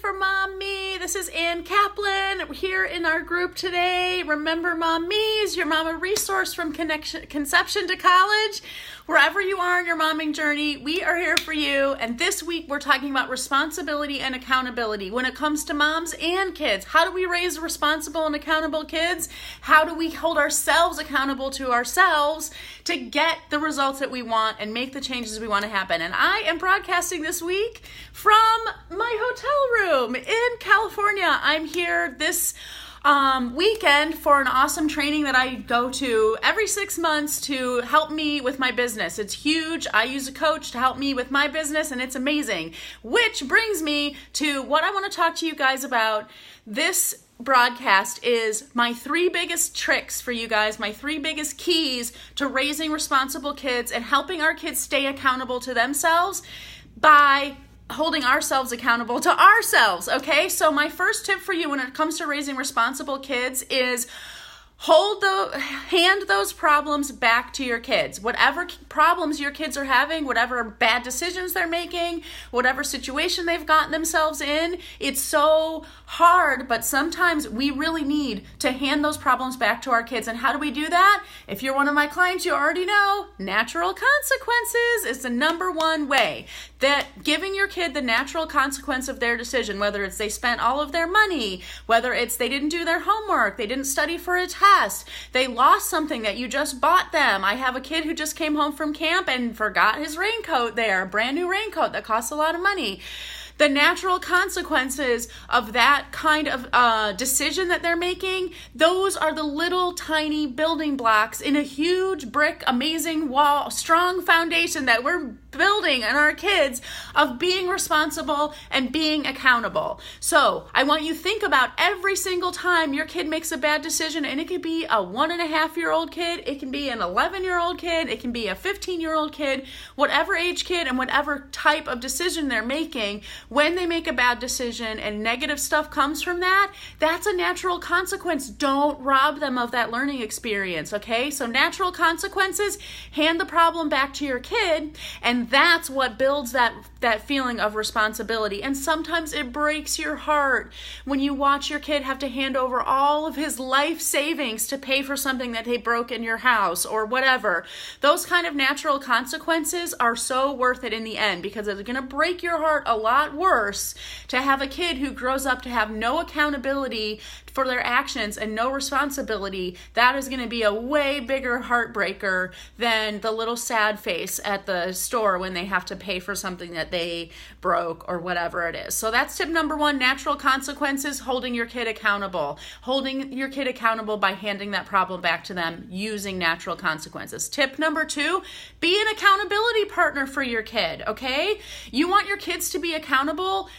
for Mom Me. This is Ann Kaplan. We're here in our group today. Remember, Mom Me is your mama resource from conception to college. Wherever you are in your momming journey, we are here for you. And this week, we're talking about responsibility and accountability when it comes to moms and kids. How do we raise responsible and accountable kids? How do we hold ourselves accountable to ourselves to get the results that we want and make the changes we want to happen? And I am broadcasting this week from my hotel room in California. I'm here this weekend for an awesome training that I go to every 6 months to help me with my business. It's huge. I use a coach to help me with my business, and it's amazing. Which brings me to what I want to talk to you guys about. This broadcast is my 3 biggest tricks for you guys, my 3 biggest keys to raising responsible kids and helping our kids stay accountable to themselves by holding ourselves accountable to ourselves, okay? So my first tip for you when it comes to raising responsible kids is hand those problems back to your kids. Whatever problems your kids are having, whatever bad decisions they're making, whatever situation they've gotten themselves in, it's so hard, but sometimes we really need to hand those problems back to our kids. And how do we do that? If you're one of my clients, you already know natural consequences is the number one way. That giving your kid the natural consequence of their decision, whether it's they spent all of their money, whether it's they didn't do their homework, they didn't study for a test, they lost something that you just bought them. I have a kid who just came home from camp and forgot his raincoat there, a brand new raincoat that costs a lot of money. The natural consequences of that kind of decision that they're making, those are the little tiny building blocks in a huge brick, amazing wall, strong foundation that we're building in our kids of being responsible and being accountable. So I want you to think about every single time your kid makes a bad decision, and it could be a 1.5-year-old kid, it can be an 11-year-old kid, it can be a 15-year-old kid, whatever age kid and whatever type of decision they're making. When they make a bad decision and negative stuff comes from that, that's a natural consequence. Don't rob them of that learning experience, okay? So natural consequences, hand the problem back to your kid, and that's what builds that feeling of responsibility. And sometimes it breaks your heart when you watch your kid have to hand over all of his life savings to pay for something that they broke in your house or whatever. Those kind of natural consequences are so worth it in the end, because it's going to break your heart a lot worse to have a kid who grows up to have no accountability for their actions and no responsibility. That is going to be a way bigger heartbreaker than the little sad face at the store when they have to pay for something that they broke or whatever it is. So that's tip number 1, natural consequences, holding your kid accountable. Holding your kid accountable by handing that problem back to them using natural consequences. Tip number 2, be an accountability partner for your kid, okay? You want your kids to be accountable.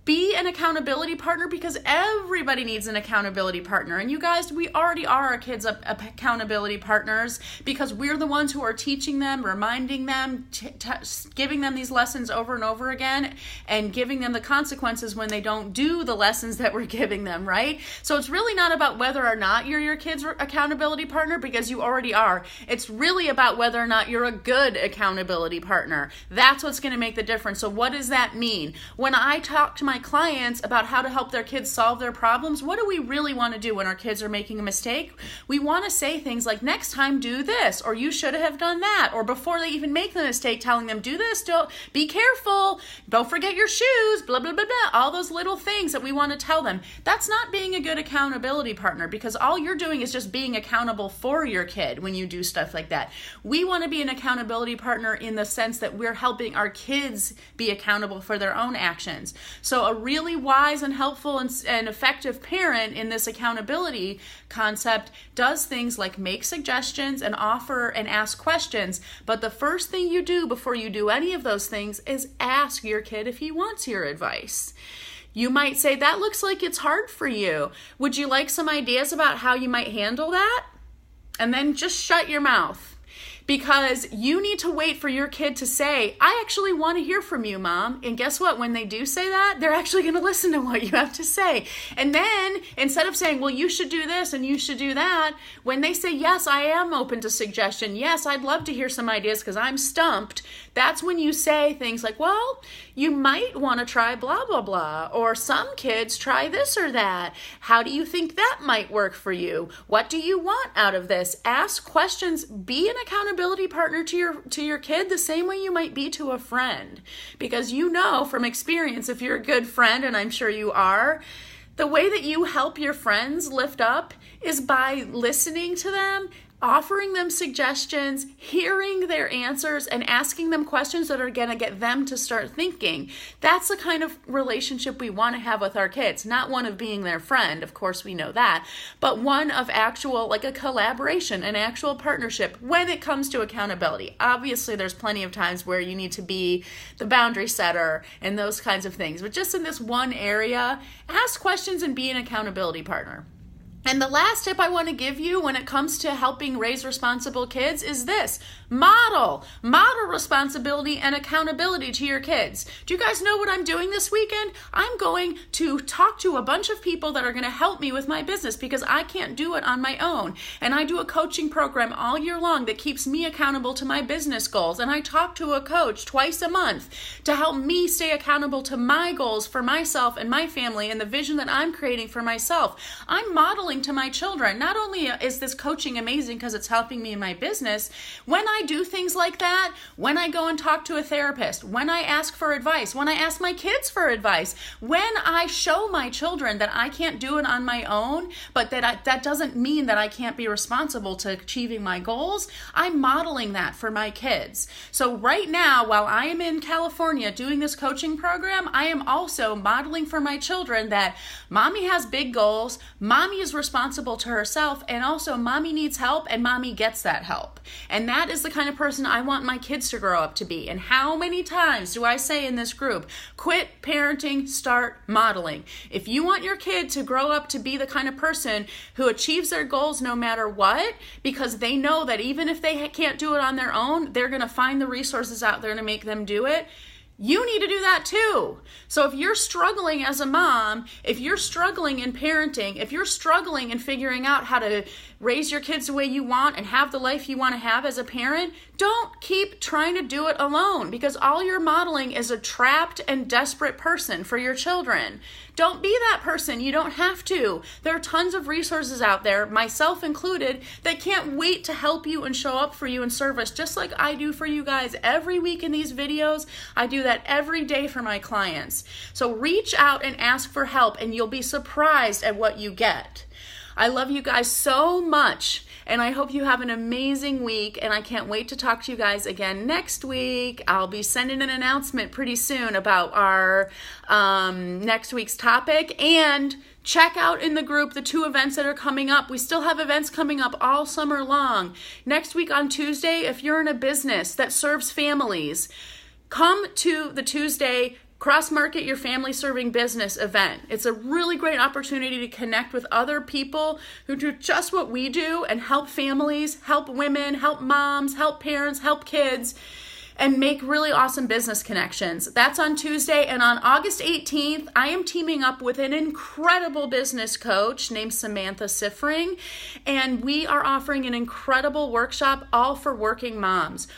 Be an accountability partner, because everybody needs an accountability partner. And you guys, we already are our kids' accountability partners, because we're the ones who are teaching them, reminding them, giving them these lessons over and over again, and giving them the consequences when they don't do the lessons that we're giving them, right? So it's really not about whether or not you're your kid's accountability partner, because you already are. It's really about whether or not you're a good accountability partner. That's what's going to make the difference. So what does that mean? When I talk to my clients about how to help their kids solve their problems, what do we really want to do when our kids are making a mistake? We want to say things like, next time do this, or you should have done that, or before they even make the mistake, telling them, do this, don't, be careful, don't forget your shoes, blah, blah, blah, blah, all those little things that we want to tell them. That's not being a good accountability partner, because all you're doing is just being accountable for your kid when you do stuff like that. We want to be an accountability partner in the sense that we're helping our kids be accountable for their own actions. So a really wise and helpful and effective parent in this accountability concept does things like make suggestions and offer and ask questions. But the first thing you do before you do any of those things is ask your kid if he wants your advice. You might say, that looks like it's hard for you. Would you like some ideas about how you might handle that? And then just shut your mouth. because you need to wait for your kid to say, I actually want to hear from you, Mom. And guess what? When they do say that, they're actually going to listen to what you have to say. And then instead of saying, well, you should do this and you should do that, when they say, yes, I am open to suggestion. Yes, I'd love to hear some ideas because I'm stumped. That's when you say things like, well, you might want to try blah, blah, blah. Or some kids try this or that. How do you think that might work for you? What do you want out of this? Ask questions. Be an accountability partner to your kid the same way you might be to a friend. Because you know from experience, if you're a good friend, and I'm sure you are, the way that you help your friends lift up is by listening to them, offering them suggestions, hearing their answers, and asking them questions that are going to get them to start thinking. That's the kind of relationship we want to have with our kids. Not one of being their friend, of course we know that, but one of actual, like a collaboration, an actual partnership when it comes to accountability. Obviously, there's plenty of times where you need to be the boundary setter and those kinds of things. But just in this one area, ask questions and be an accountability partner. And the last tip I want to give you when it comes to helping raise responsible kids is this: model responsibility and accountability to your kids. Do you guys know what I'm doing this weekend? I'm going to talk to a bunch of people that are going to help me with my business because I can't do it on my own. And I do a coaching program all year long that keeps me accountable to my business goals. And I talk to a coach twice a month to help me stay accountable to my goals for myself and my family and the vision that I'm creating for myself. I'm modeling to my children. Not only is this coaching amazing because it's helping me in my business, when I do things like that, when I go and talk to a therapist, when I ask for advice, when I ask my kids for advice, when I show my children that I can't do it on my own, but that doesn't mean that I can't be responsible to achieving my goals, I'm modeling that for my kids. So right now, while I am in California doing this coaching program, I am also modeling for my children that mommy has big goals, mommy is responsible to herself, and also mommy needs help and mommy gets that help. And that is the kind of person I want my kids to grow up to be. And how many times do I say in this group, quit parenting, start modeling? If you want your kid to grow up to be the kind of person who achieves their goals no matter what, because they know that even if they can't do it on their own, they're going to find the resources out there to make them do it, you need to do that too. So if you're struggling as a mom, if you're struggling in parenting, if you're struggling in figuring out how to raise your kids the way you want and have the life you want to have as a parent, don't keep trying to do it alone, because all you're modeling is a trapped and desperate person for your children. Don't be that person. You don't have to. There are tons of resources out there, myself included, that can't wait to help you and show up for you in service, just like I do for you guys every week in these videos. I do that every day for my clients. So reach out and ask for help, and you'll be surprised at what you get. I love you guys so much, and I hope you have an amazing week, and I can't wait to talk to you guys again next week. I'll be sending an announcement pretty soon about our next week's topic, and check out in the group the 2 events that are coming up. We still have events coming up all summer long. Next week on Tuesday, if you're in a business that serves families, come to the Tuesday Cross-Market Your Family Serving Business event. It's a really great opportunity to connect with other people who do just what we do and help families, help women, help moms, help parents, help kids, and make really awesome business connections. That's on Tuesday. And on August 18th, I am teaming up with an incredible business coach named Samantha Siffring, and we are offering an incredible workshop all for working moms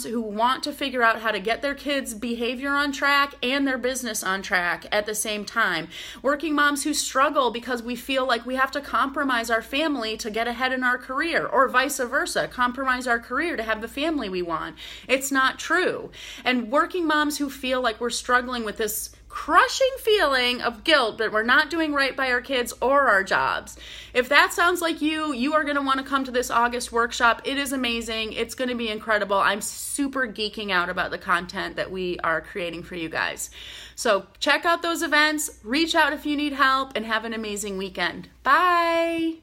who want to figure out how to get their kids' behavior on track and their business on track at the same time. Working moms who struggle because we feel like we have to compromise our family to get ahead in our career, or vice versa, compromise our career to have the family we want. It's not true. And working moms who feel like we're struggling with this crushing feeling of guilt that we're not doing right by our kids or our jobs. If that sounds like you are going to want to come to this August workshop. It is amazing. It's going to be incredible. I'm super geeking out about the content that we are creating for you guys. So check out those events, reach out if you need help, and have an amazing weekend. Bye.